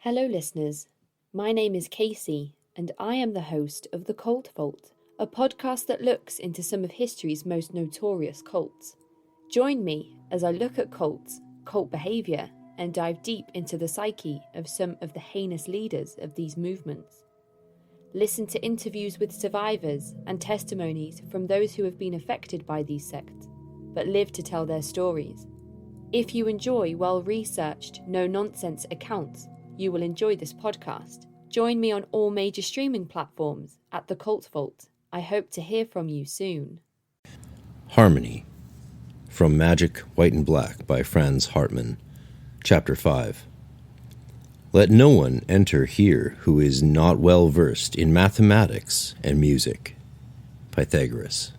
Hello, listeners. My name is Casey, and I am the host of The Cult Vault, a podcast that looks into some of history's most notorious cults. Join me as I look at cults, cult behaviour, and dive deep into the psyche of some of the heinous leaders of these movements. Listen to interviews with survivors and testimonies from those who have been affected by these sects, but live to tell their stories. If you enjoy well-researched, no-nonsense accounts, you will enjoy this podcast. Join me on all major streaming platforms at The Cult Vault. I hope to hear from you soon. Harmony, from MAGICk, White and Black by Franz Hartmann. Chapter 5. Let no one enter here who is not well versed in mathematics and music. Pythagoras.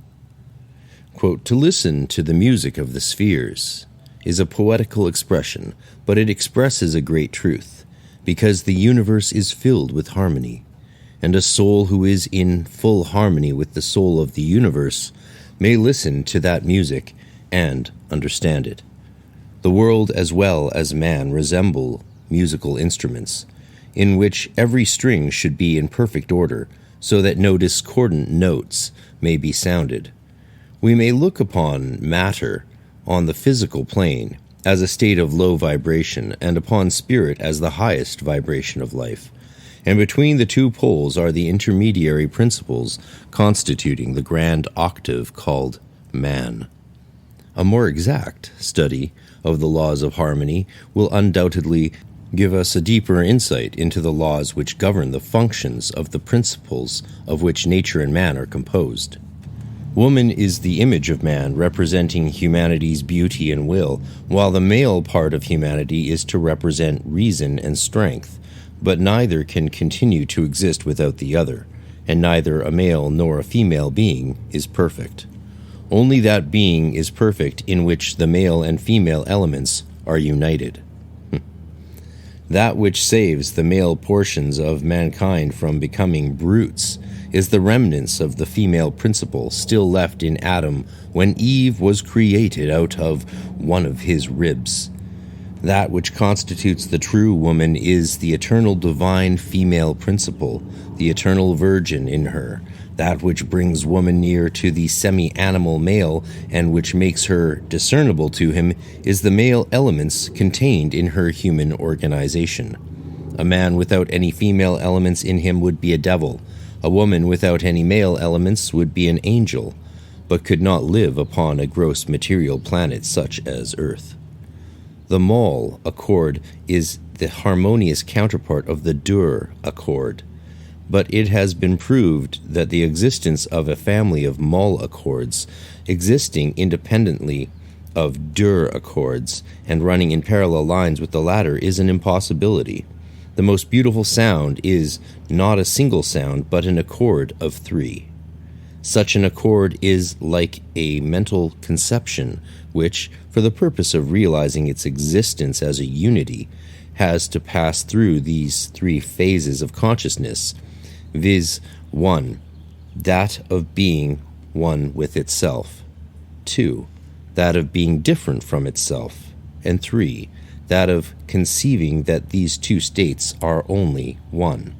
Quote, to listen to the music of the spheres is a poetical expression, but it expresses a great truth, because the universe is filled with harmony, and a soul who is in full harmony with the soul of the universe may listen to that music and understand it. The world as well as man resemble musical instruments, in which every string should be in perfect order, so that no discordant notes may be sounded. We may look upon matter on the physical plane as a state of low vibration, and upon spirit as the highest vibration of life, and between the two poles are the intermediary principles constituting the grand octave called man. A more exact study of the laws of harmony will undoubtedly give us a deeper insight into the laws which govern the functions of the principles of which nature and man are composed. Woman is the image of man, representing humanity's beauty and will, while the male part of humanity is to represent reason and strength, but neither can continue to exist without the other, and neither a male nor a female being is perfect. Only that being is perfect in which the male and female elements are united. That which saves the male portions of mankind from becoming brutes is the remnants of the female principle still left in Adam when Eve was created out of one of his ribs. That which constitutes the true woman is the eternal divine female principle, the eternal virgin in her, that which brings woman near to the semi-animal male and which makes her discernible to him is the male elements contained in her human organization. A man without any female elements in him would be a devil. A woman without any male elements would be an angel, but could not live upon a gross material planet such as Earth. The Moll accord is the harmonious counterpart of the Dur accord, but it has been proved that the existence of a family of Moll accords existing independently of Dur accords and running in parallel lines with the latter is an impossibility. The most beautiful sound is not a single sound, but an accord of three. Such an accord is like a mental conception, which, for the purpose of realizing its existence as a unity, has to pass through these three phases of consciousness, viz. 1. That of being one with itself. 2. That of being different from itself. And 3. That of conceiving that these two states are only one.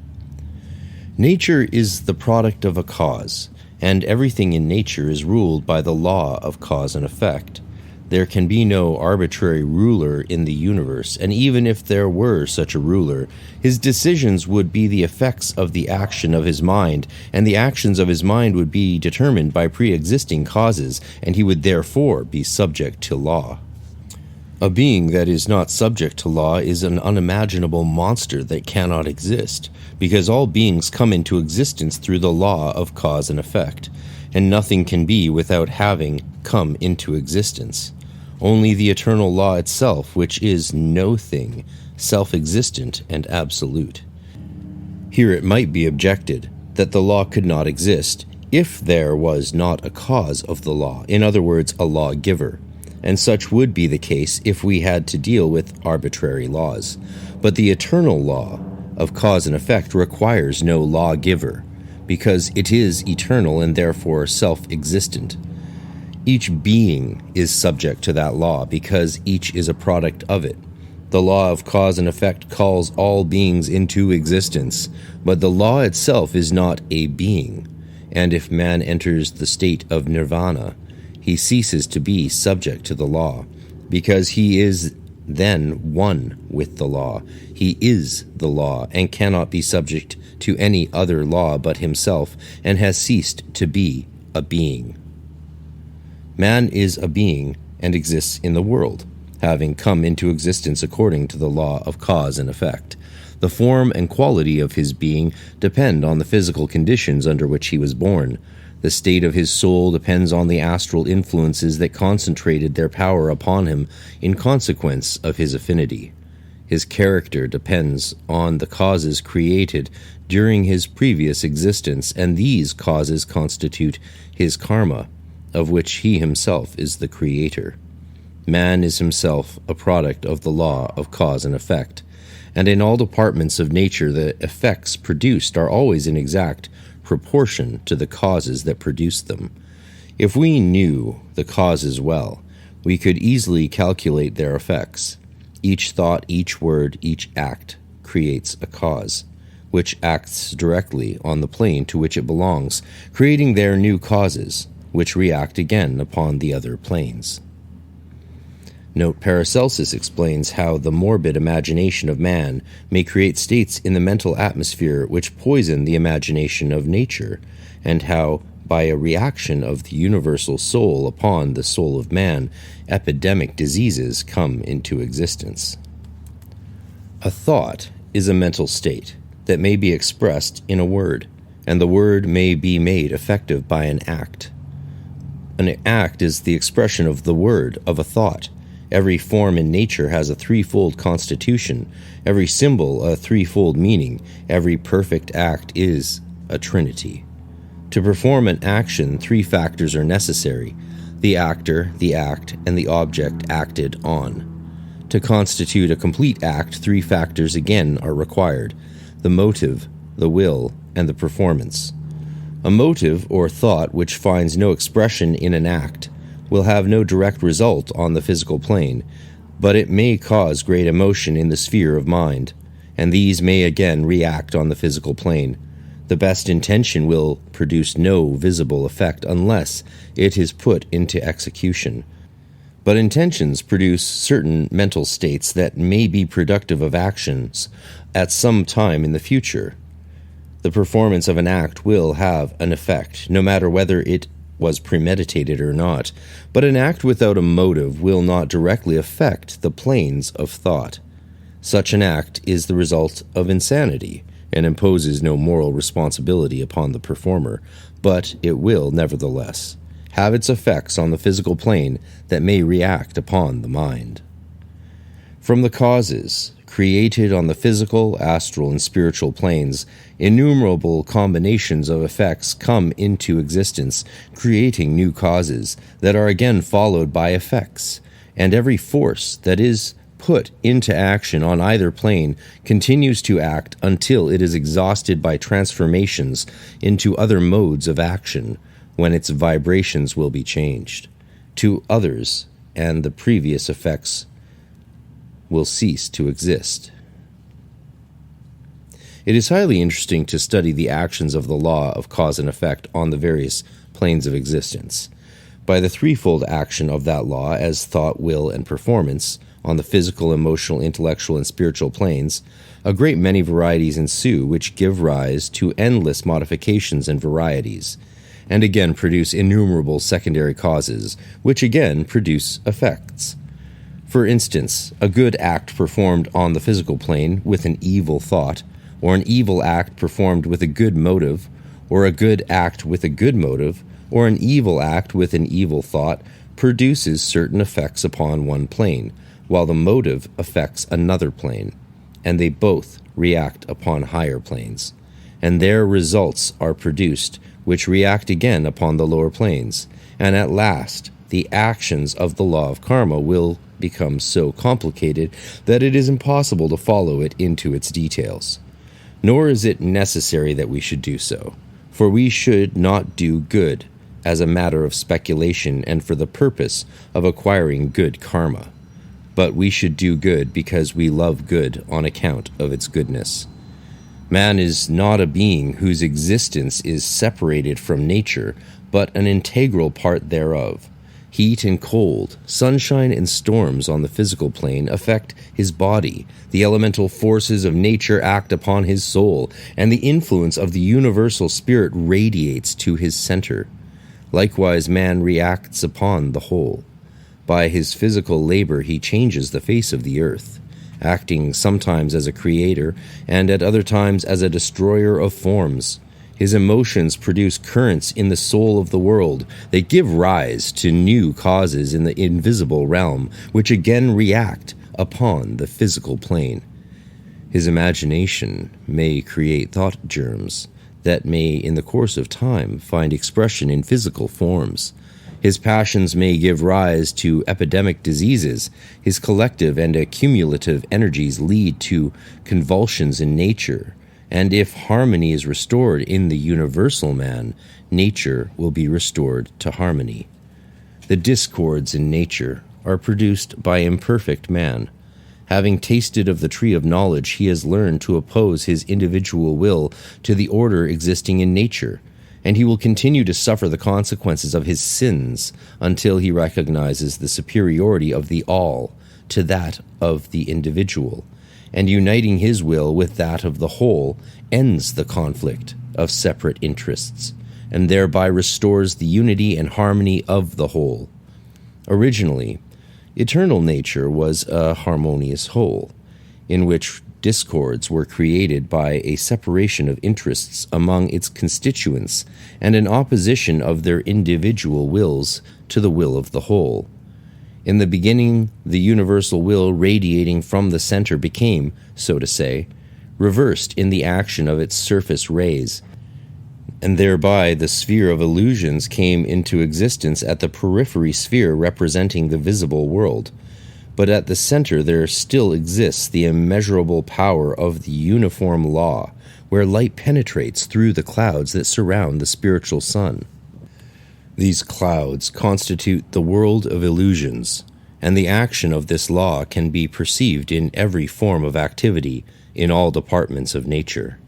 Nature is the product of a cause, and everything in nature is ruled by the law of cause and effect. There can be no arbitrary ruler in the universe, and even if there were such a ruler, his decisions would be the effects of the action of his mind, and the actions of his mind would be determined by pre-existing causes, and he would therefore be subject to law. A being that is not subject to law is an unimaginable monster that cannot exist, because all beings come into existence through the law of cause and effect, and nothing can be without having come into existence. Only the eternal law itself, which is no thing, self-existent and absolute. Here it might be objected that the law could not exist if there was not a cause of the law, in other words, a lawgiver. And such would be the case if we had to deal with arbitrary laws. But the eternal law of cause and effect requires no lawgiver, because it is eternal and therefore self-existent. Each being is subject to that law because each is a product of it. The law of cause and effect calls all beings into existence, but the law itself is not a being, and if man enters the state of nirvana, he ceases to be subject to the law, because he is then one with the law. He is the law, and cannot be subject to any other law but himself, and has ceased to be a being. Man is a being and exists in the world, having come into existence according to the law of cause and effect. The form and quality of his being depend on the physical conditions under which he was born. The state of his soul depends on the astral influences that concentrated their power upon him in consequence of his affinity. His character depends on the causes created during his previous existence, and these causes constitute his karma, of which he himself is the creator. Man is himself a product of the law of cause and effect, and in all departments of nature the effects produced are always in exact proportion to the causes that produced them. If we knew the causes well, we could easily calculate their effects. Each thought, each word, each act creates a cause, which acts directly on the plane to which it belongs, creating their new causes, which react again upon the other planes. Note Paracelsus explains how the morbid imagination of man may create states in the mental atmosphere which poison the imagination of nature, and how, by a reaction of the universal soul upon the soul of man, epidemic diseases come into existence. A thought is a mental state that may be expressed in a word, and the word may be made effective by an act. An act is the expression of the word of a thought. Every form in nature has a threefold constitution, every symbol a threefold meaning, every perfect act is a trinity. To perform an action, three factors are necessary: the actor, the act, and the object acted on. To constitute a complete act, three factors again are required: the motive, the will, and the performance. A motive or thought which finds no expression in an act will have no direct result on the physical plane, but it may cause great emotion in the sphere of mind, and these may again react on the physical plane. The best intention will produce no visible effect unless it is put into execution. But intentions produce certain mental states that may be productive of actions at some time in the future. The performance of an act will have an effect, no matter whether it was premeditated or not, but an act without a motive will not directly affect the planes of thought. Such an act is the result of insanity, and imposes no moral responsibility upon the performer, but it will, nevertheless, have its effects on the physical plane that may react upon the mind. From the causes created on the physical, astral, and spiritual planes, innumerable combinations of effects come into existence, creating new causes that are again followed by effects, and every force that is put into action on either plane continues to act until it is exhausted by transformations into other modes of action, when its vibrations will be changed to others, and the previous effects will cease to exist. It is highly interesting to study the actions of the law of cause and effect on the various planes of existence. By the threefold action of that law as thought, will, and performance on the physical, emotional, intellectual, and spiritual planes, a great many varieties ensue which give rise to endless modifications and varieties, and again produce innumerable secondary causes, which again produce effects. For instance, a good act performed on the physical plane with an evil thought, or an evil act performed with a good motive, or a good act with a good motive, or an evil act with an evil thought, produces certain effects upon one plane, while the motive affects another plane, and they both react upon higher planes, and their results are produced, which react again upon the lower planes, and at last the actions of the law of karma will become so complicated that it is impossible to follow it into its details. Nor is it necessary that we should do so, for we should not do good as a matter of speculation and for the purpose of acquiring good karma. but we should do good because we love good on account of its goodness. Man is not a being whose existence is separated from nature, but an integral part thereof. Heat and cold, sunshine and storms on the physical plane affect his body. The elemental forces of nature act upon his soul, and the influence of the universal spirit radiates to his center. Likewise, man reacts upon the whole. By his physical labor he changes the face of the earth, acting sometimes as a creator and at other times as a destroyer of forms. His emotions produce currents in the soul of the world that give rise to new causes in the invisible realm, which again react upon the physical plane. His imagination may create thought germs that may, in the course of time, find expression in physical forms. His passions may give rise to epidemic diseases. His collective and accumulative energies lead to convulsions in nature. And if harmony is restored in the universal man, nature will be restored to harmony. The discords in nature are produced by imperfect man. Having tasted of the tree of knowledge, he has learned to oppose his individual will to the order existing in nature, and he will continue to suffer the consequences of his sins until he recognizes the superiority of the all to that of the individual, and uniting his will with that of the whole ends the conflict of separate interests, and thereby restores the unity and harmony of the whole. Originally, eternal nature was a harmonious whole, in which discords were created by a separation of interests among its constituents and an opposition of their individual wills to the will of the whole. In the beginning, the universal will radiating from the center became, so to say, reversed in the action of its surface rays, and thereby the sphere of illusions came into existence at the periphery sphere representing the visible world. But at the center there still exists the immeasurable power of the uniform law, where light penetrates through the clouds that surround the spiritual sun. These clouds constitute the world of illusions, and the action of this law can be perceived in every form of activity in all departments of nature.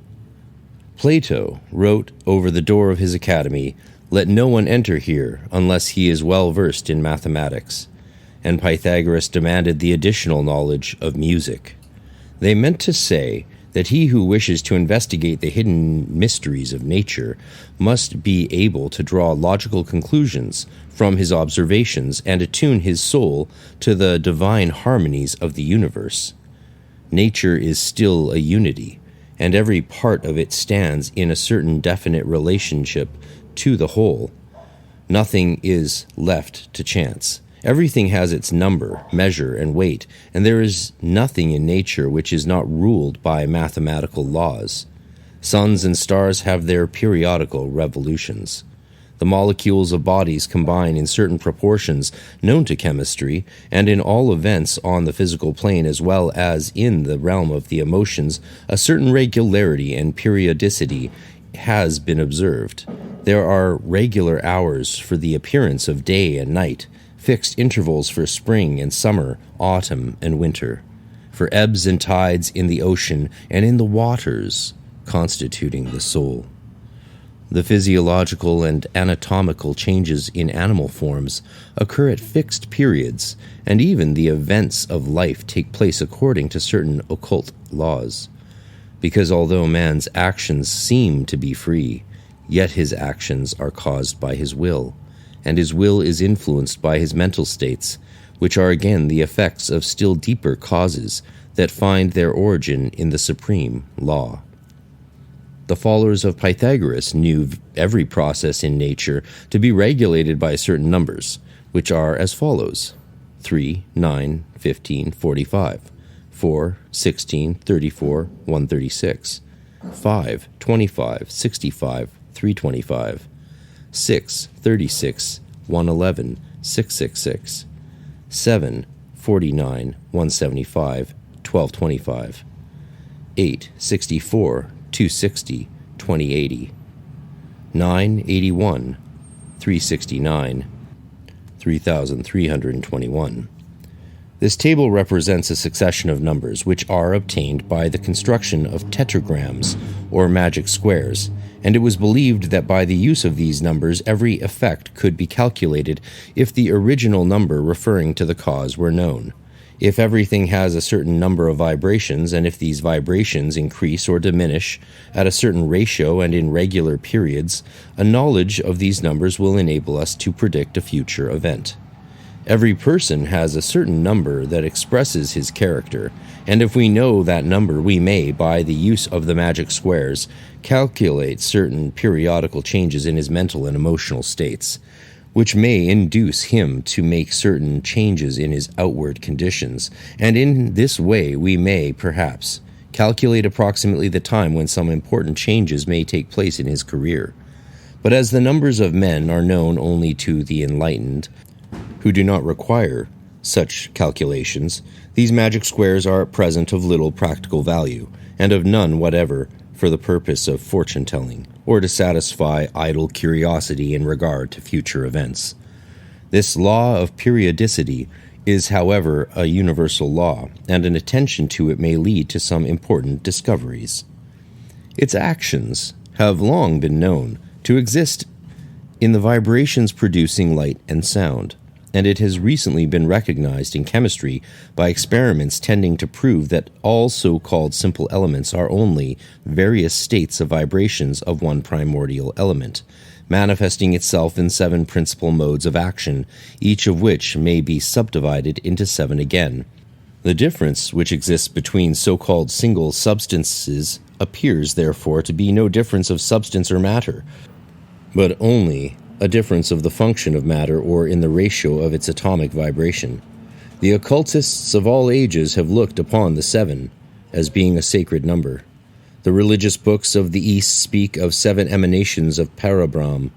Plato wrote over the door of his academy, "Let no one enter here unless he is well versed in mathematics," and Pythagoras demanded the additional knowledge of music. They meant to say that he who wishes to investigate the hidden mysteries of nature must be able to draw logical conclusions from his observations and attune his soul to the divine harmonies of the universe. Nature is still a unity, and every part of it stands in a certain definite relationship to the whole. Nothing is left to chance. Everything has its number, measure, and weight, and there is nothing in nature which is not ruled by mathematical laws. Suns and stars have their periodical revolutions. The molecules of bodies combine in certain proportions known to chemistry, and in all events on the physical plane as well as in the realm of the emotions, a certain regularity and periodicity has been observed. There are regular hours for the appearance of day and night, fixed intervals for spring and summer, autumn and winter, for ebbs and tides in the ocean and in the waters constituting the soul. The physiological and anatomical changes in animal forms occur at fixed periods, and even the events of life take place according to certain occult laws. Because although man's actions seem to be free, yet his actions are caused by his will, and his will is influenced by his mental states, which are again the effects of still deeper causes that find their origin in the supreme law. The followers of Pythagoras knew every process in nature to be regulated by certain numbers, which are as follows: 3, 9, 15, 45, 4, 16, 34, 136, 5, 25, 65, 325, 6, 36, 111, 666, 7, 49, 175, 1225, 8, 64, 260, 2080, 9, 81, 369, 3321, This table represents a succession of numbers which are obtained by the construction of tetragrams, or magic squares, and it was believed that by the use of these numbers every effect could be calculated if the original number referring to the cause were known. If everything has a certain number of vibrations, and if these vibrations increase or diminish at a certain ratio and in regular periods, a knowledge of these numbers will enable us to predict a future event. Every person has a certain number that expresses his character, and if we know that number, we may, by the use of the magic squares, calculate certain periodical changes in his mental and emotional states, which may induce him to make certain changes in his outward conditions, and in this way we may, perhaps, calculate approximately the time when some important changes may take place in his career. But as the numbers of men are known only to the enlightened, who do not require such calculations, these magic squares are at present of little practical value, and of none whatever for the purpose of fortune-telling, or to satisfy idle curiosity in regard to future events. This law of periodicity is, however, a universal law, and an attention to it may lead to some important discoveries. Its actions have long been known to exist in the vibrations producing light and sound, and it has recently been recognized in chemistry by experiments tending to prove that all so-called simple elements are only various states of vibrations of one primordial element, manifesting itself in 7 principal modes of action, each of which may be subdivided into 7 again. The difference which exists between so-called single substances appears, therefore, to be no difference of substance or matter, but only a difference of the function of matter or in the ratio of its atomic vibration. The occultists of all ages have looked upon the 7 as being a sacred number. The religious books of the East speak of 7 emanations of Parabrahm,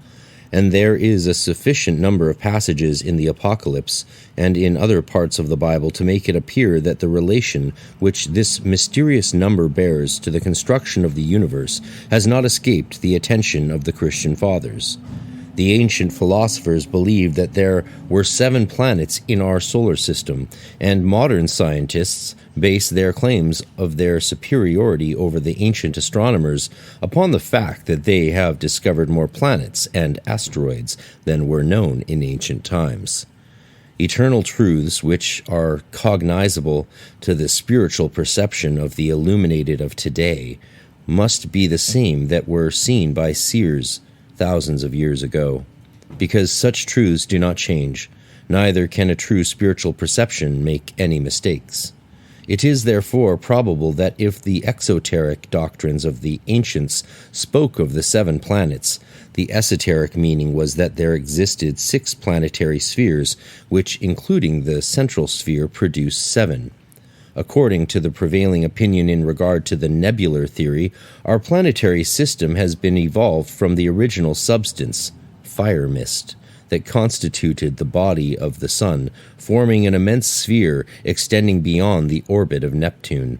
and there is a sufficient number of passages in the Apocalypse and in other parts of the Bible to make it appear that the relation which this mysterious number bears to the construction of the universe has not escaped the attention of the Christian fathers. The ancient philosophers believed that there were 7 planets in our solar system, and modern scientists base their claims of their superiority over the ancient astronomers upon the fact that they have discovered more planets and asteroids than were known in ancient times. Eternal truths which are cognizable to the spiritual perception of the illuminated of today must be the same that were seen by seers thousands of years ago, because such truths do not change, neither can a true spiritual perception make any mistakes. It is therefore probable that if the exoteric doctrines of the ancients spoke of the 7 planets, the esoteric meaning was that there existed 6 planetary spheres, which, including the central sphere, produce 7. According to the prevailing opinion in regard to the nebular theory, our planetary system has been evolved from the original substance, fire mist, that constituted the body of the sun, forming an immense sphere extending beyond the orbit of Neptune.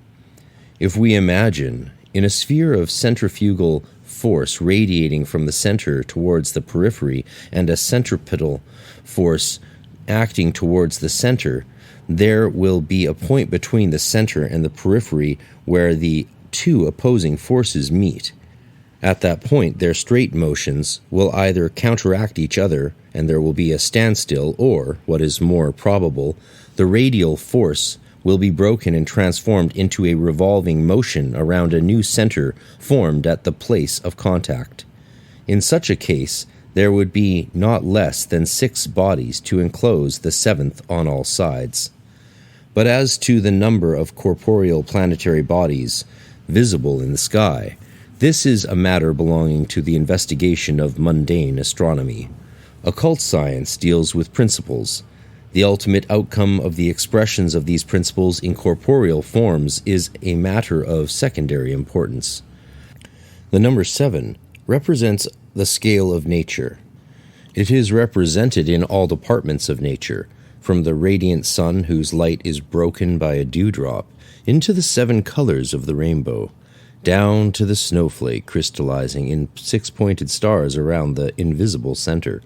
If we imagine, in a sphere of centrifugal force radiating from the center towards the periphery and a centripetal force acting towards the center, there will be a point between the center and the periphery where the 2 opposing forces meet. At that point, their straight motions will either counteract each other, and there will be a standstill, or, what is more probable, the radial force will be broken and transformed into a revolving motion around a new center formed at the place of contact. In such a case, there would be not less than 6 bodies to enclose the 7th on all sides. But as to the number of corporeal planetary bodies visible in the sky, this is a matter belonging to the investigation of mundane astronomy. Occult science deals with principles. The ultimate outcome of the expressions of these principles in corporeal forms is a matter of secondary importance. The number 7 represents the scale of nature. It is represented in all departments of nature, from the radiant sun whose light is broken by a dewdrop, into the 7 colors of the rainbow, down to the snowflake crystallizing in 6-pointed stars around the invisible center.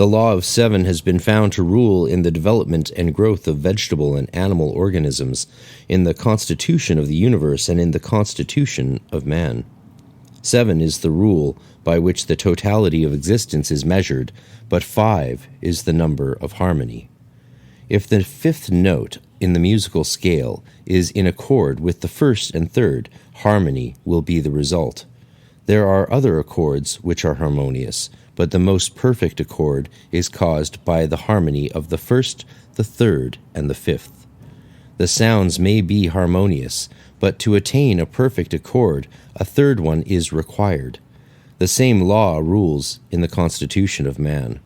The law of 7 has been found to rule in the development and growth of vegetable and animal organisms, in the constitution of the universe, and in the constitution of man. 7 is the rule by which the totality of existence is measured, but 5 is the number of harmony. If the 5th note in the musical scale is in accord with the 1st and 3rd, harmony will be the result. There are other accords which are harmonious, but the most perfect accord is caused by the harmony of the 1st, the 3rd, and the 5th. The sounds may be harmonious, but to attain a perfect accord, a 3rd one is required. The same law rules in the constitution of man.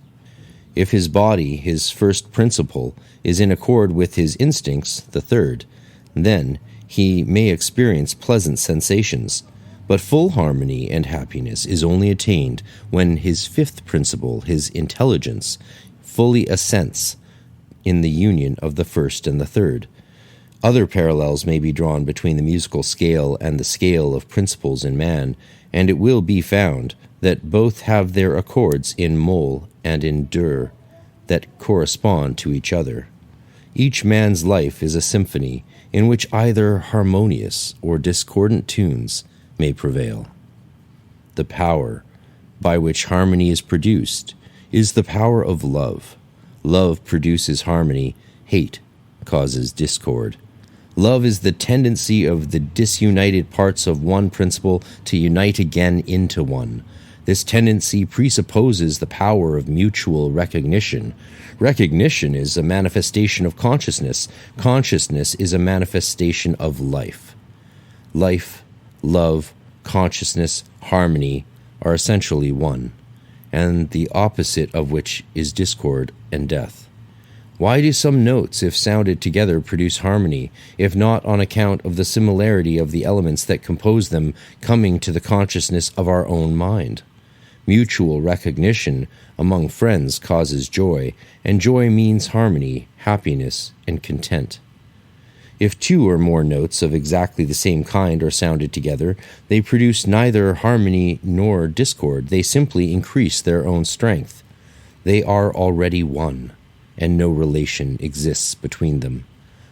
If his body, his first principle, is in accord with his instincts, the 3rd, then he may experience pleasant sensations. But full harmony and happiness is only attained when his 5th principle, his intelligence, fully assents in the union of the 1st and the 3rd. Other parallels may be drawn between the musical scale and the scale of principles in man, and it will be found that both have their accords in mol and in dur that correspond to each other. Each man's life is a symphony in which either harmonious or discordant tunes may prevail. The power by which harmony is produced is the power of love. Love produces harmony, hate causes discord. Love is the tendency of the disunited parts of one principle to unite again into one. This tendency presupposes the power of mutual recognition. Recognition is a manifestation of consciousness. Consciousness is a manifestation of life. Life, love, consciousness, harmony are essentially one, and the opposite of which is discord and death. Why do some notes, if sounded together, produce harmony, if not on account of the similarity of the elements that compose them coming to the consciousness of our own mind? Mutual recognition among friends causes joy, and joy means harmony, happiness, and content. If 2 or more notes of exactly the same kind are sounded together, they produce neither harmony nor discord. They simply increase their own strength. They are already one, and no relation exists between them.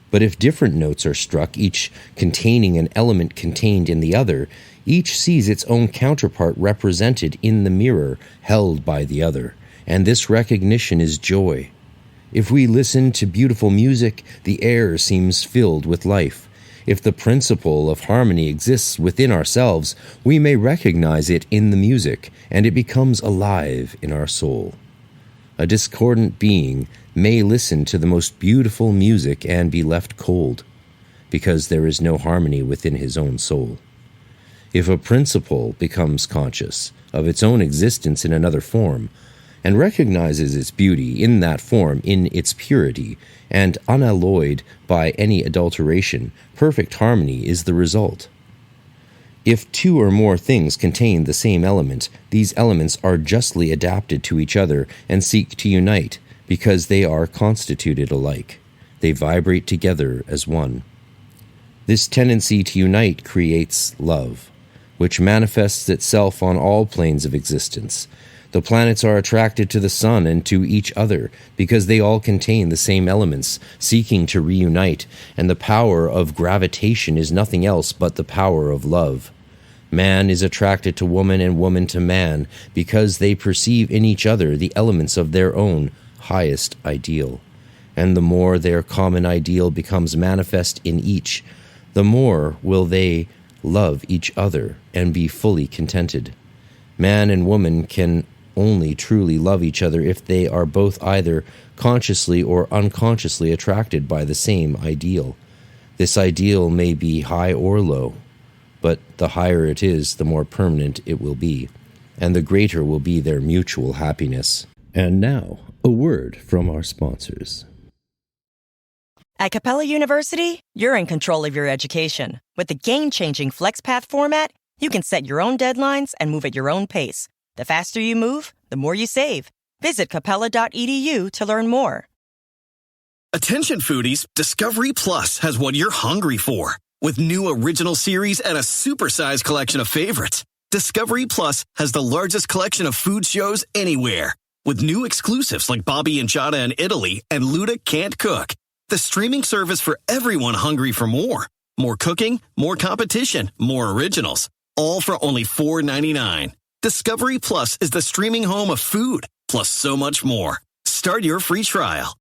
But if different notes are struck, each containing an element contained in the other, each sees its own counterpart represented in the mirror held by the other, and this recognition is joy. If we listen to beautiful music, the air seems filled with life. If the principle of harmony exists within ourselves, we may recognize it in the music, and it becomes alive in our soul. A discordant being may listen to the most beautiful music and be left cold, because there is no harmony within his own soul. If a principle becomes conscious of its own existence in another form, and recognizes its beauty in that form, in its purity, and unalloyed by any adulteration, perfect harmony is the result. If 2 or more things contain the same element, these elements are justly adapted to each other and seek to unite, because they are constituted alike. They vibrate together as one. This tendency to unite creates love, which manifests itself on all planes of existence. The planets are attracted to the sun and to each other because they all contain the same elements, seeking to reunite, and the power of gravitation is nothing else but the power of love. Man is attracted to woman and woman to man because they perceive in each other the elements of their own highest ideal. And the more their common ideal becomes manifest in each, the more will they love each other and be fully contented. Man and woman can only truly love each other if they are both either consciously or unconsciously attracted by the same ideal. This ideal may be high or low, but the higher it is, the more permanent it will be, and the greater will be their mutual happiness. And now, a word from our sponsors. At Capella University, you're in control of your education. With the game-changing FlexPath format, you can set your own deadlines and move at your own pace. The faster you move, the more you save. Visit capella.edu to learn more. Attention foodies, Discovery Plus has what you're hungry for. With new original series and a supersized collection of favorites, Discovery Plus has the largest collection of food shows anywhere. With new exclusives like Bobby and Giada in Italy and Luda Can't Cook. The streaming service for everyone hungry for more. More cooking, more competition, more originals. All for only $4.99. Discovery Plus is the streaming home of food, plus so much more. Start your free trial.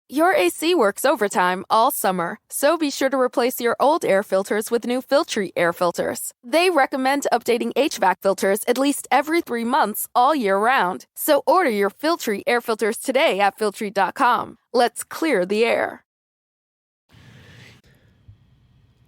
Your AC works overtime all summer, so be sure to replace your old air filters with new Filtry air filters. They recommend updating HVAC filters at least every 3 months all year round. So order your Filtry air filters today at Filtry.com. Let's clear the air.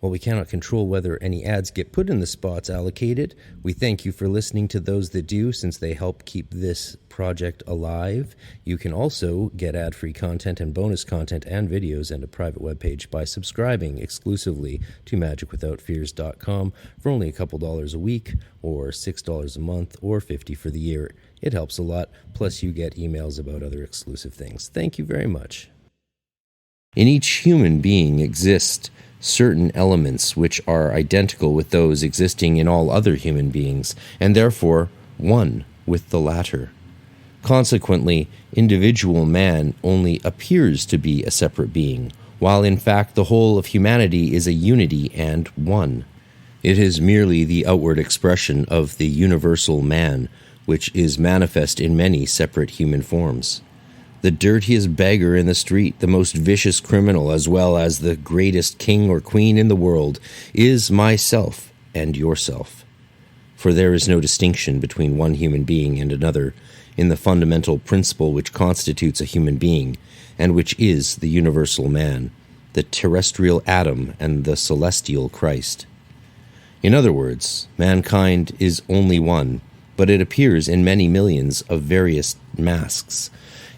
While we cannot control whether any ads get put in the spots allocated, we thank you for listening to those that do, since they help keep this project alive. You can also get ad-free content and bonus content and videos and a private webpage by subscribing exclusively to MAGICwithoutfears.com for only a couple dollars a week, or $6 a month, or $50 for the year. It helps a lot, plus you get emails about other exclusive things. Thank you very much. In each human being exist certain elements which are identical with those existing in all other human beings, and therefore one with the latter. Consequently, individual man only appears to be a separate being, while in fact the whole of humanity is a unity and one. It is merely the outward expression of the universal man, which is manifest in many separate human forms. The dirtiest beggar in the street, the most vicious criminal, as well as the greatest king or queen in the world, is myself and yourself. For there is no distinction between one human being and another in the fundamental principle which constitutes a human being, and which is the universal man, the terrestrial Adam and the celestial Christ. In other words, mankind is only one, but it appears in many millions of various masks,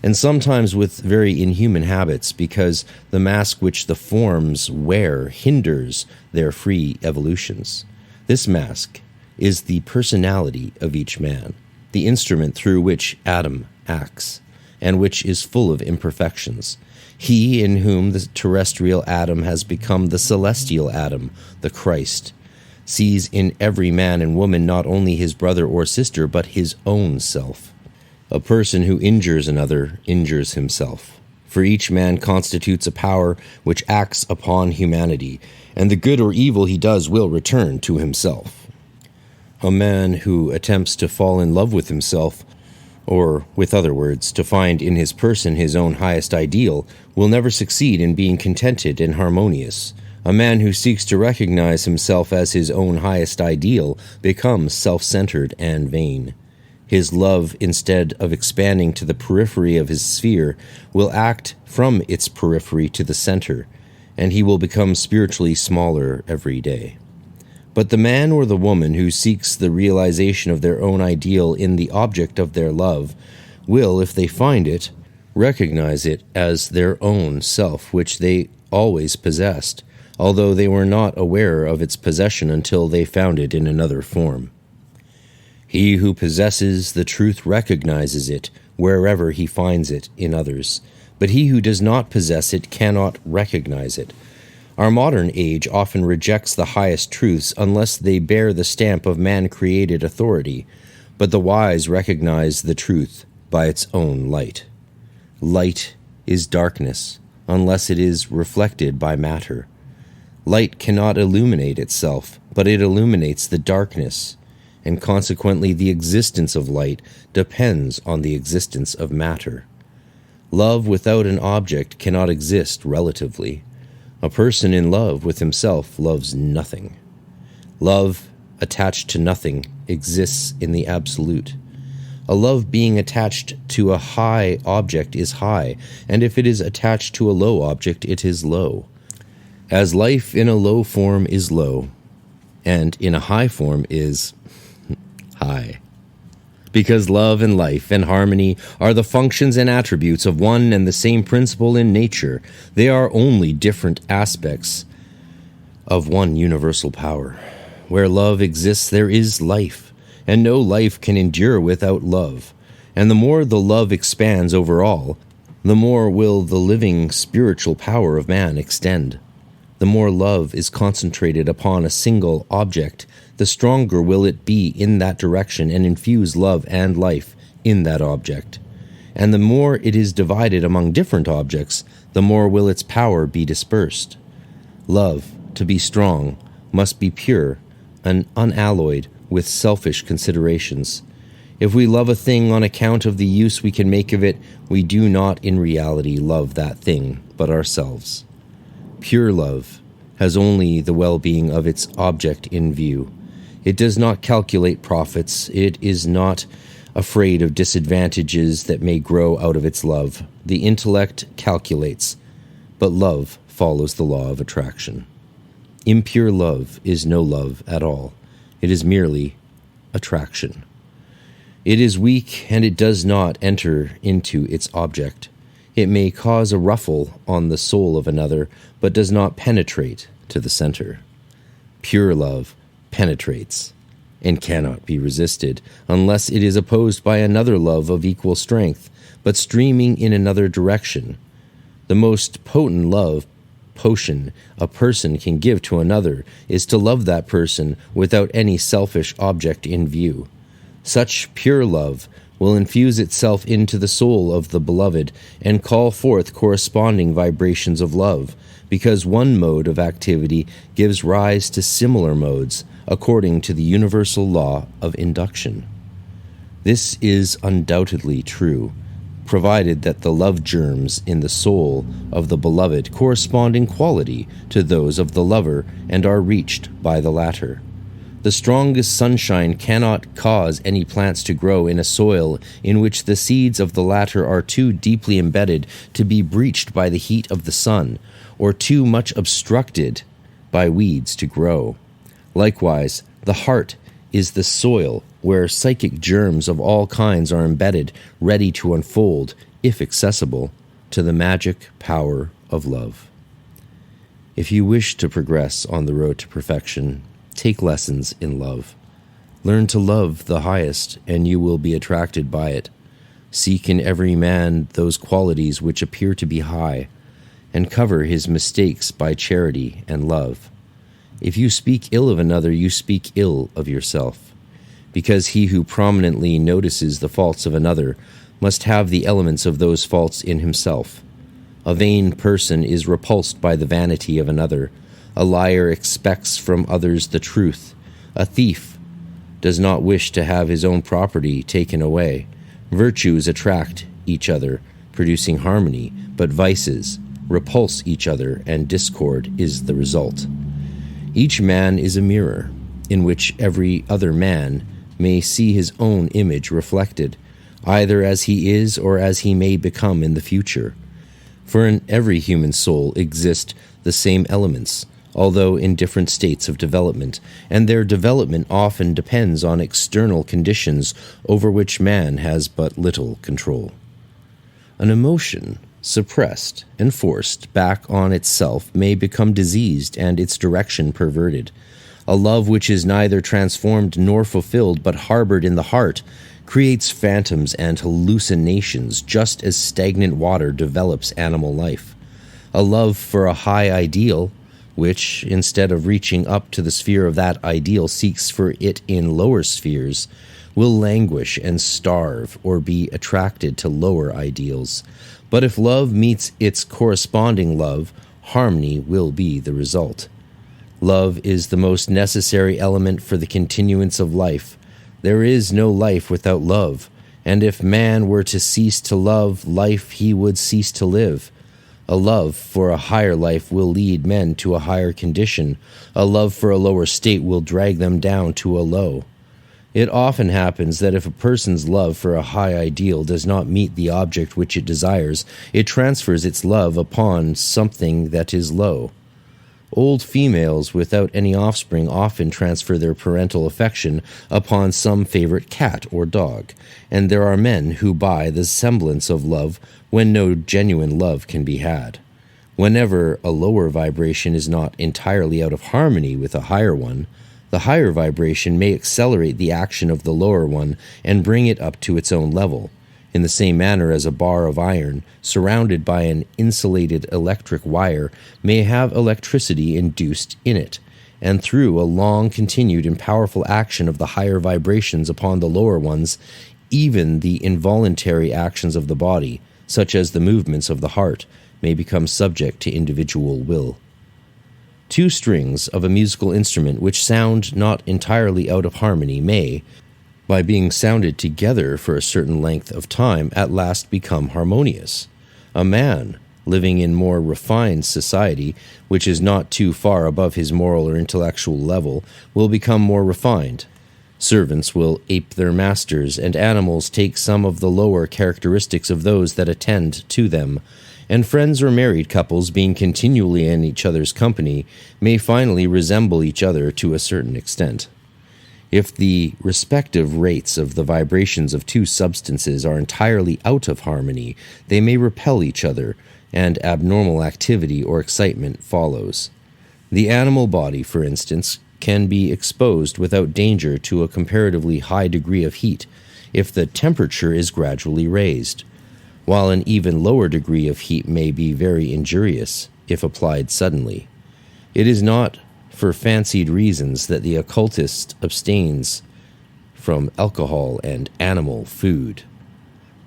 and sometimes with very inhuman habits, because the mask which the forms wear hinders their free evolutions. This mask is the personality of each man, the instrument through which Adam acts, and which is full of imperfections. He in whom the terrestrial Adam has become the celestial Adam, the Christ, sees in every man and woman not only his brother or sister, but his own self. A person who injures another injures himself, for each man constitutes a power which acts upon humanity, and the good or evil he does will return to himself. A man who attempts to fall in love with himself, or, with other words, to find in his person his own highest ideal, will never succeed in being contented and harmonious. A man who seeks to recognize himself as his own highest ideal becomes self-centered and vain. His love, instead of expanding to the periphery of his sphere, will act from its periphery to the center, and he will become spiritually smaller every day. But the man or the woman who seeks the realization of their own ideal in the object of their love will, if they find it, recognize it as their own self, which they always possessed, although they were not aware of its possession until they found it in another form. He who possesses the truth recognizes it wherever he finds it in others, but he who does not possess it cannot recognize it. Our modern age often rejects the highest truths unless they bear the stamp of man-created authority, but the wise recognize the truth by its own light. Light is darkness unless it is reflected by matter. Light cannot illuminate itself, but it illuminates the darkness, and consequently the existence of light depends on the existence of matter. Love without an object cannot exist relatively. A person in love with himself loves nothing. Love attached to nothing exists in the absolute. A love being attached to a high object is high, and if it is attached to a low object, it is low. As life in a low form is low, and in a high form is high. Because love and life and harmony are the functions and attributes of one and the same principle in nature, they are only different aspects of one universal power. Where love exists, there is life, and no life can endure without love. And the more the love expands over all, the more will the living spiritual power of man extend. The more love is concentrated upon a single object, the stronger will it be in that direction and infuse love and life in that object, and the more it is divided among different objects, the more will its power be dispersed. Love, to be strong, must be pure and unalloyed with selfish considerations. If we love a thing on account of the use we can make of it, we do not in reality love that thing, but ourselves. Pure love has only the well-being of its object in view. It does not calculate profits. It is not afraid of disadvantages that may grow out of its love. The intellect calculates, but love follows the law of attraction. Impure love is no love at all. It is merely attraction. It is weak, and it does not enter into its object. It may cause a ruffle on the soul of another, but does not penetrate to the center. Pure love penetrates and cannot be resisted unless it is opposed by another love of equal strength, but streaming in another direction. The most potent love potion a person can give to another is to love that person without any selfish object in view. Such pure love will infuse itself into the soul of the beloved and call forth corresponding vibrations of love, because one mode of activity gives rise to similar modes according to the universal law of induction. This is undoubtedly true, provided that the love germs in the soul of the beloved correspond in quality to those of the lover and are reached by the latter. The strongest sunshine cannot cause any plants to grow in a soil in which the seeds of the latter are too deeply embedded to be breached by the heat of the sun, or too much obstructed by weeds to grow. Likewise, the heart is the soil where psychic germs of all kinds are embedded, ready to unfold, if accessible, to the magic power of love. If you wish to progress on the road to perfection, take lessons in love. Learn to love the highest, and you will be attracted by it. Seek in every man those qualities which appear to be high, and cover his mistakes by charity and love. If you speak ill of another, you speak ill of yourself, because he who prominently notices the faults of another must have the elements of those faults in himself. A vain person is repulsed by the vanity of another. A liar expects from others the truth. A thief does not wish to have his own property taken away. Virtues attract each other, producing harmony, but vices repulse each other, and discord is the result. Each man is a mirror, in which every other man may see his own image reflected, either as he is or as he may become in the future. For in every human soul exist the same elements, although in different states of development, and their development often depends on external conditions over which man has but little control. An emotion, suppressed and forced back on itself, may become diseased and its direction perverted. A love which is neither transformed nor fulfilled, but harbored in the heart, creates phantoms and hallucinations, just as stagnant water develops animal life. A love for a high ideal, which, instead of reaching up to the sphere of that ideal, seeks for it in lower spheres, will languish and starve or be attracted to lower ideals. But if love meets its corresponding love, harmony will be the result. Love is the most necessary element for the continuance of life. There is no life without love, and if man were to cease to love life, he would cease to live. A love for a higher life will lead men to a higher condition. A love for a lower state will drag them down to a low. It often happens that if a person's love for a high ideal does not meet the object which it desires, it transfers its love upon something that is low. Old females without any offspring often transfer their parental affection upon some favorite cat or dog, and there are men who buy the semblance of love when no genuine love can be had. Whenever a lower vibration is not entirely out of harmony with a higher one, the higher vibration may accelerate the action of the lower one and bring it up to its own level, in the same manner as a bar of iron surrounded by an insulated electric wire may have electricity induced in it, and through a long continued and powerful action of the higher vibrations upon the lower ones, even the involuntary actions of the body, such as the movements of the heart, may become subject to individual will. Two strings of a musical instrument which sound not entirely out of harmony may, by being sounded together for a certain length of time, at last become harmonious. A man living in more refined society, which is not too far above his moral or intellectual level, will become more refined. Servants will ape their masters, and animals take some of the lower characteristics of those that attend to them, and friends or married couples, being continually in each other's company, may finally resemble each other to a certain extent. If the respective rates of the vibrations of two substances are entirely out of harmony, they may repel each other, and abnormal activity or excitement follows. The animal body, for instance, can be exposed without danger to a comparatively high degree of heat if the temperature is gradually raised, while an even lower degree of heat may be very injurious if applied suddenly. It is not for fancied reasons that the occultist abstains from alcohol and animal food.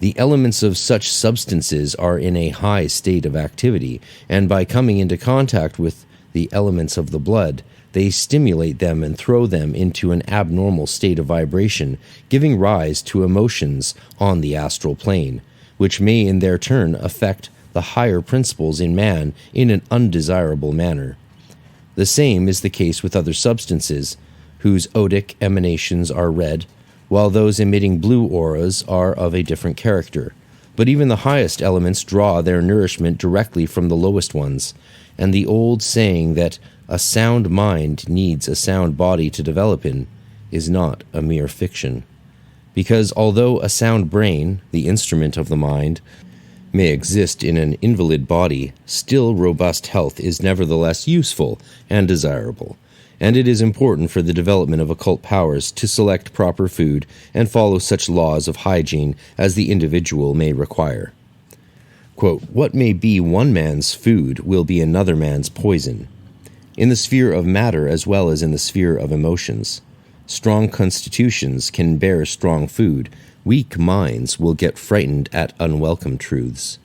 The elements of such substances are in a high state of activity, and by coming into contact with the elements of the blood, they stimulate them and throw them into an abnormal state of vibration, giving rise to emotions on the astral plane, which may in their turn affect the higher principles in man in an undesirable manner. The same is the case with other substances, whose odic emanations are red, while those emitting blue auras are of a different character. But even the highest elements draw their nourishment directly from the lowest ones, and the old saying that a sound mind needs a sound body to develop in is not a mere fiction. Because although a sound brain, the instrument of the mind, may exist in an invalid body, still robust health is nevertheless useful and desirable, and it is important for the development of occult powers to select proper food and follow such laws of hygiene as the individual may require. Quote, "What may be one man's food will be another man's poison. In the sphere of matter as well as in the sphere of emotions, strong constitutions can bear strong food. Weak minds will get frightened at unwelcome truths.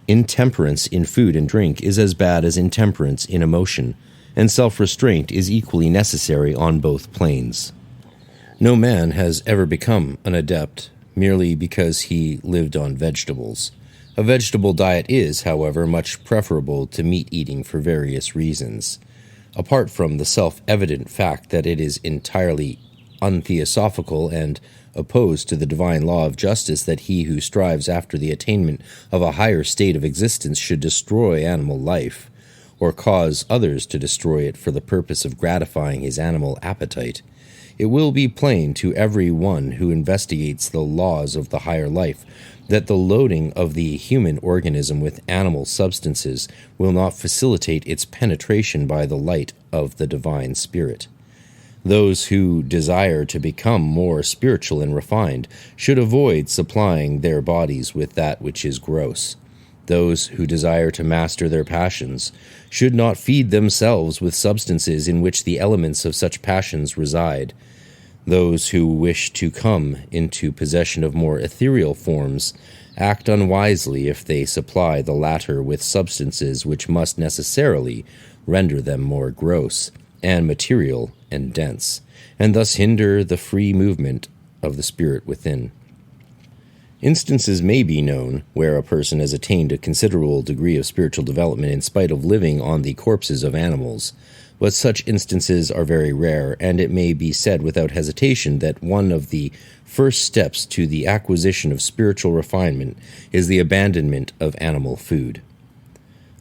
Intemperance in food and drink is as bad as intemperance in emotion, and self-restraint is equally necessary on both planes. No man has ever become an adept merely because he lived on vegetables. A vegetable diet is, however, much preferable to meat eating for various reasons. Apart from the self-evident fact that it is entirely untheosophical and opposed to the divine law of justice that he who strives after the attainment of a higher state of existence should destroy animal life, or cause others to destroy it for the purpose of gratifying his animal appetite, it will be plain to every one who investigates the laws of the higher life that the loading of the human organism with animal substances will not facilitate its penetration by the light of the divine spirit. Those who desire to become more spiritual and refined should avoid supplying their bodies with that which is gross. Those who desire to master their passions should not feed themselves with substances in which the elements of such passions reside. Those who wish to come into possession of more ethereal forms act unwisely if they supply the latter with substances which must necessarily render them more gross and material and dense, and thus hinder the free movement of the spirit within. Instances may be known where a person has attained a considerable degree of spiritual development in spite of living on the corpses of animals, but such instances are very rare, and it may be said without hesitation that one of the first steps to the acquisition of spiritual refinement is the abandonment of animal food.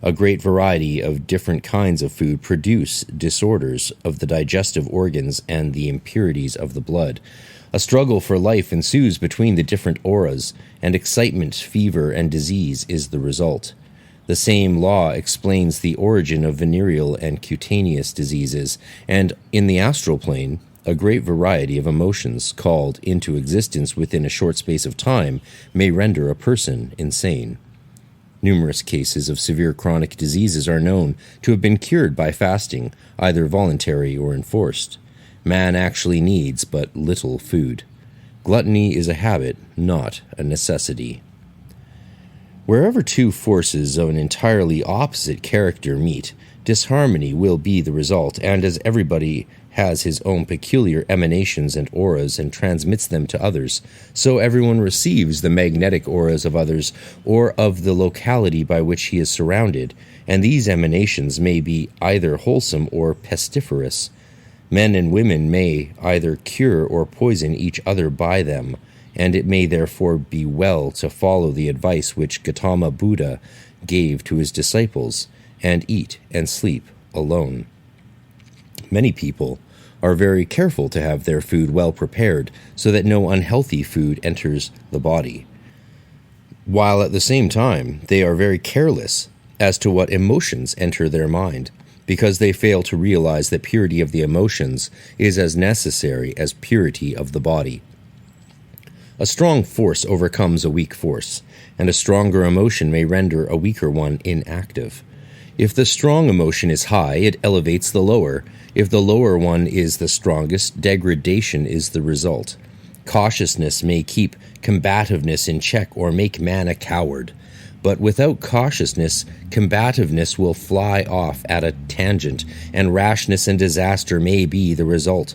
A great variety of different kinds of food produce disorders of the digestive organs and the impurities of the blood. A struggle for life ensues between the different auras, and excitement, fever, and disease is the result. The same law explains the origin of venereal and cutaneous diseases, and in the astral plane, a great variety of emotions called into existence within a short space of time may render a person insane. Numerous cases of severe chronic diseases are known to have been cured by fasting, either voluntary or enforced. Man actually needs but little food. Gluttony is a habit, not a necessity. Wherever two forces of an entirely opposite character meet, disharmony will be the result, and as everybody has his own peculiar emanations and auras and transmits them to others, so everyone receives the magnetic auras of others or of the locality by which he is surrounded, and these emanations may be either wholesome or pestiferous. Men and women may either cure or poison each other by them, and it may therefore be well to follow the advice which Gautama Buddha gave to his disciples, and eat and sleep alone. Many people are very careful to have their food well prepared so that no unhealthy food enters the body, while at the same time they are very careless as to what emotions enter their mind, because they fail to realize that purity of the emotions is as necessary as purity of the body. A strong force overcomes a weak force, and a stronger emotion may render a weaker one inactive. If the strong emotion is high, it elevates the lower. If the lower one is the strongest, degradation is the result. Cautiousness may keep combativeness in check or make man a coward. But without cautiousness, combativeness will fly off at a tangent, and rashness and disaster may be the result.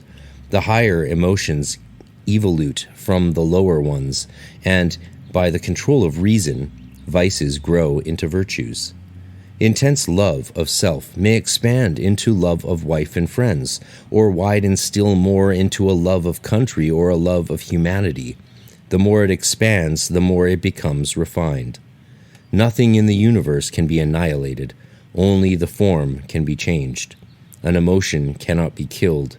The higher emotions evolute from the lower ones, and by the control of reason, vices grow into virtues. Intense love of self may expand into love of wife and friends, or widen still more into a love of country or a love of humanity. The more it expands, the more it becomes refined. Nothing in the universe can be annihilated. Only the form can be changed. An emotion cannot be killed,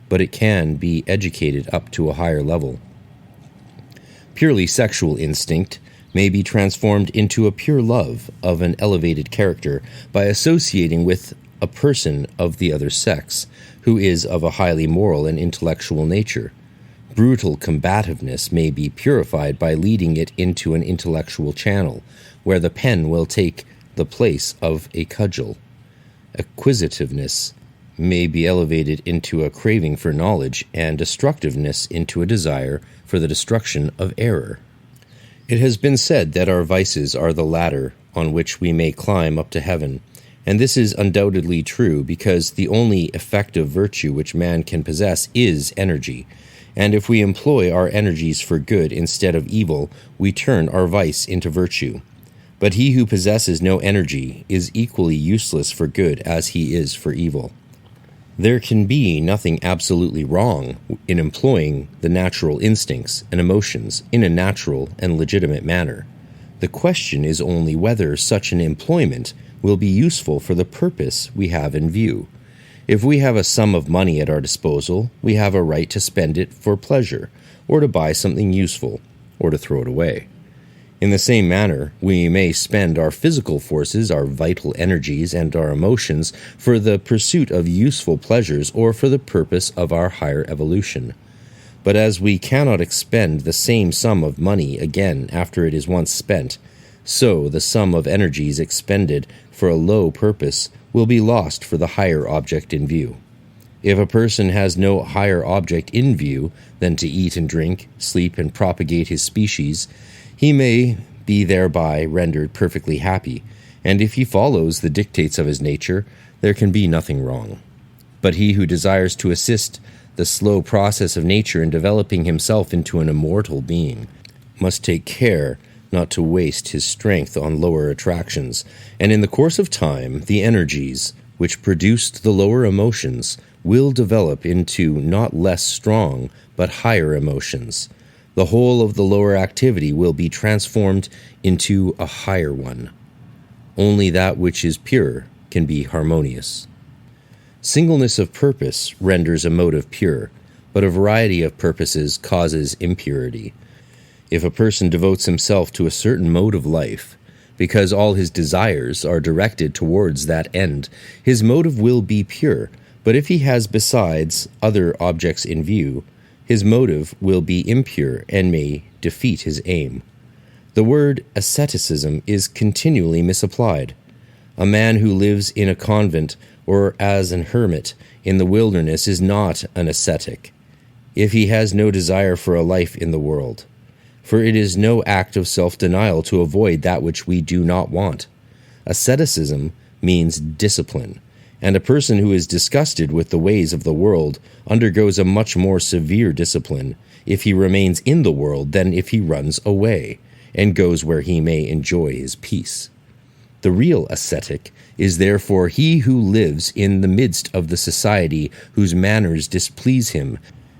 but it can be educated up to a higher level. Purely sexual instinct may be transformed into a pure love of an elevated character by associating with a person of the other sex, who is of a highly moral and intellectual nature. Brutal combativeness may be purified by leading it into an intellectual channel, where the pen will take the place of a cudgel. Acquisitiveness may be elevated into a craving for knowledge, and destructiveness into a desire for the destruction of error. It has been said that our vices are the ladder on which we may climb up to heaven, and this is undoubtedly true because the only effective virtue which man can possess is energy, and if we employ our energies for good instead of evil, we turn our vice into virtue. But he who possesses no energy is equally useless for good as he is for evil. There can be nothing absolutely wrong in employing the natural instincts and emotions in a natural and legitimate manner. The question is only whether such an employment will be useful for the purpose we have in view. If we have a sum of money at our disposal, we have a right to spend it for pleasure, or to buy something useful, or to throw it away. In the same manner, we may spend our physical forces, our vital energies, and our emotions for the pursuit of useful pleasures or for the purpose of our higher evolution. But as we cannot expend the same sum of money again after it is once spent, so the sum of energies expended for a low purpose will be lost for the higher object in view. If a person has no higher object in view than to eat and drink, sleep and propagate his species, he may be thereby rendered perfectly happy, and if he follows the dictates of his nature, there can be nothing wrong. But he who desires to assist the slow process of nature in developing himself into an immortal being must take care not to waste his strength on lower attractions, and in the course of time, the energies which produced the lower emotions will develop into not less strong but higher emotions. The whole of the lower activity will be transformed into a higher one. Only that which is pure can be harmonious. Singleness of purpose renders a motive pure, but a variety of purposes causes impurity. If a person devotes himself to a certain mode of life, because all his desires are directed towards that end, his motive will be pure, but if he has besides other objects in view, his motive will be impure and may defeat his aim. The word asceticism is continually misapplied. A man who lives in a convent or as an hermit in the wilderness is not an ascetic. if he has no desire for a life in the world. For it is no act of self-denial to avoid that which we do not want. Asceticism means discipline, and a person who is disgusted with the ways of the world undergoes a much more severe discipline if he remains in the world than if he runs away and goes where he may enjoy his peace. The real ascetic is therefore he who lives in the midst of the society whose manners displease him,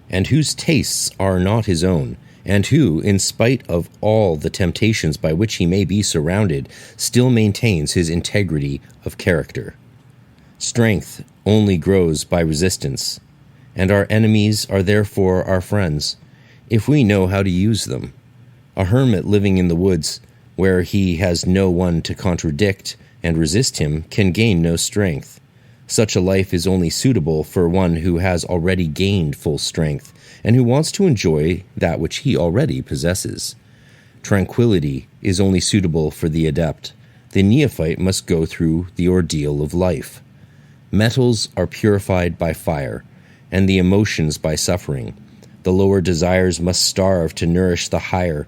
and whose tastes are not his own, and who, in spite of all the temptations by which he may be surrounded, still maintains his integrity of character. Strength only grows by resistance, and our enemies are therefore our friends, if we know how to use them. A hermit living in the woods, where he has no one to contradict and resist him, can gain no strength. Such a life is only suitable for one who has already gained full strength, and who wants to enjoy that which he already possesses. Tranquility is only suitable for the adept. The neophyte must go through the ordeal of life. Metals are purified by fire, and the emotions by suffering. The lower desires must starve to nourish the higher.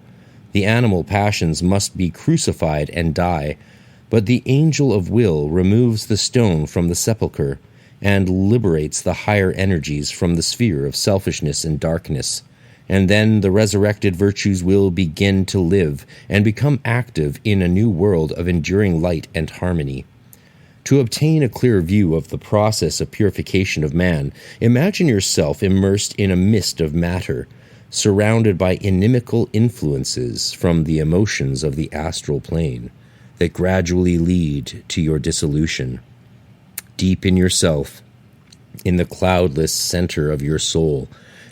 The animal passions must be crucified and die, but the angel of will removes the stone from the sepulchre and liberates the higher energies from the sphere of selfishness and darkness. And then the resurrected virtues will begin to live and become active in a new world of enduring light and harmony. To obtain a clear view of the process of purification of man, imagine yourself immersed in a mist of matter, surrounded by inimical influences from the emotions of the astral plane that gradually lead to your dissolution. Deep in yourself, in the cloudless center of your soul,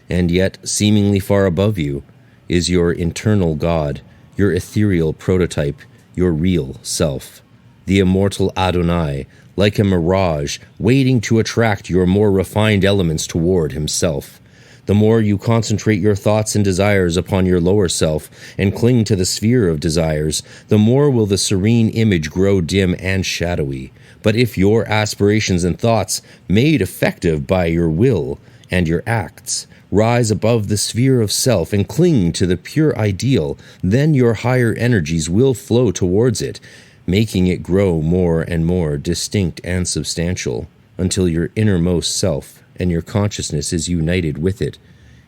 and yet seemingly far above you, is your internal God, your ethereal prototype, your real self, the immortal Adonai, like a mirage, waiting to attract your more refined elements toward himself. The more you concentrate your thoughts and desires upon your lower self and cling to the sphere of desires, the more will the serene image grow dim and shadowy. But if your aspirations and thoughts, made effective by your will and your acts, rise above the sphere of self and cling to the pure ideal, then your higher energies will flow towards it, making it grow more and more distinct and substantial, until your innermost self and your consciousness is united with it,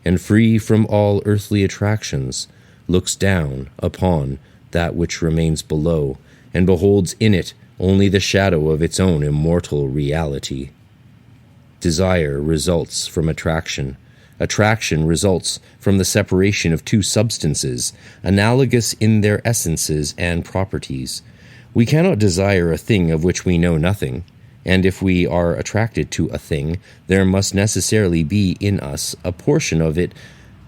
and free from all earthly attractions, looks down upon that which remains below, and beholds in it only the shadow of its own immortal reality. Desire results from attraction. Attraction results from the separation of two substances, analogous in their essences and properties. We cannot desire a thing of which we know nothing, and if we are attracted to a thing, there must necessarily be in us a portion of it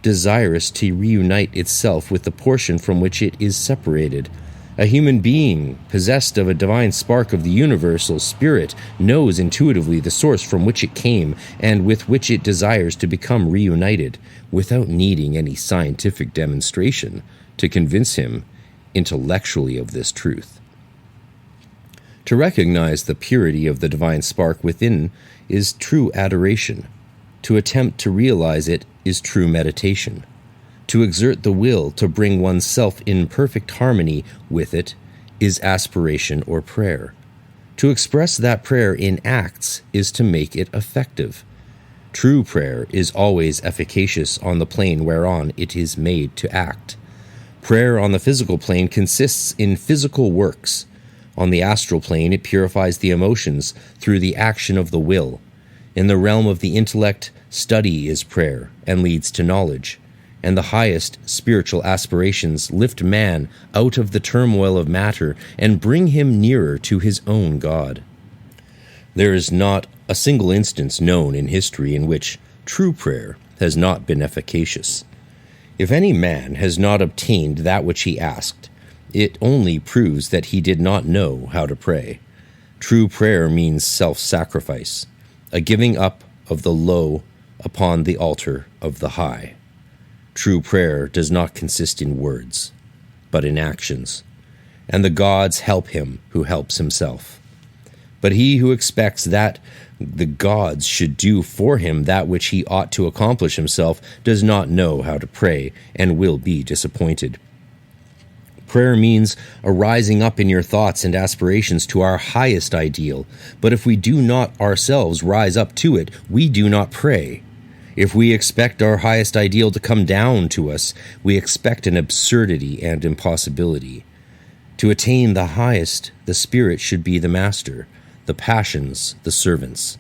desirous to reunite itself with the portion from which it is separated. A human being, possessed of a divine spark of the universal spirit, knows intuitively the source from which it came and with which it desires to become reunited, without needing any scientific demonstration to convince him intellectually of this truth. To recognize the purity of the divine spark within is true adoration. To attempt to realize it is true meditation. To exert the will to bring oneself in perfect harmony with it is aspiration or prayer. To express that prayer in acts is to make it effective. True prayer is always efficacious on the plane whereon it is made to act. Prayer on the physical plane consists in physical works. On the astral plane, it purifies the emotions through the action of the will. In the realm of the intellect, study is prayer and leads to knowledge. And the highest spiritual aspirations lift man out of the turmoil of matter and bring him nearer to his own God. There is not a single instance known in history in which true prayer has not been efficacious. If any man has not obtained that which he asked, it only proves that he did not know how to pray. True prayer means self-sacrifice, a giving up of the low upon the altar of the high. True prayer does not consist in words, but in actions, and the gods help him who helps himself. But he who expects that the gods should do for him that which he ought to accomplish himself, does not know how to pray and will be disappointed. Prayer means a rising up in your thoughts and aspirations to our highest ideal, but if we do not ourselves rise up to it, we do not pray. If we expect our highest ideal to come down to us, we expect an absurdity and impossibility. To attain the highest, the spirit should be the master, the passions the servants.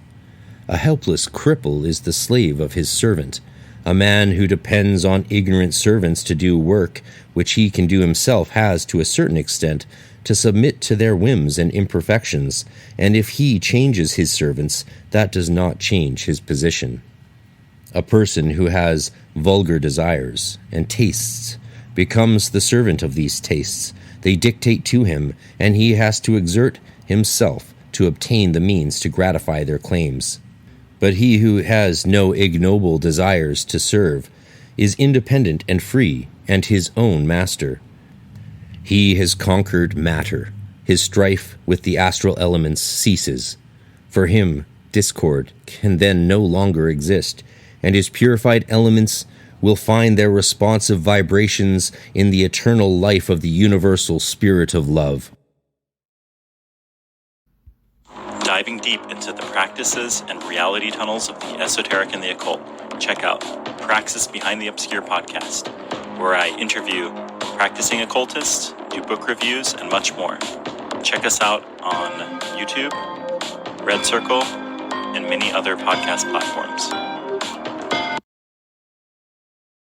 A helpless cripple is the slave of his servant. A man who depends on ignorant servants to do work which he can do himself has, to a certain extent, to submit to their whims and imperfections, and if he changes his servants, that does not change his position. A person who has vulgar desires and tastes becomes the servant of these tastes. They dictate to him, and he has to exert himself to obtain the means to gratify their claims. But he who has no ignoble desires to serve is independent and free, and his own master. He has conquered matter. His strife with the astral elements ceases. For him, discord can then no longer exist, and his purified elements will find their responsive vibrations in the eternal life of the universal spirit of love. Diving deep into the practices and reality tunnels of the esoteric and the occult, check out Praxis Behind the Obscure podcast, where I interview practicing occultists, do book reviews, and much more. Check us out on YouTube, Red Circle, and many other podcast platforms.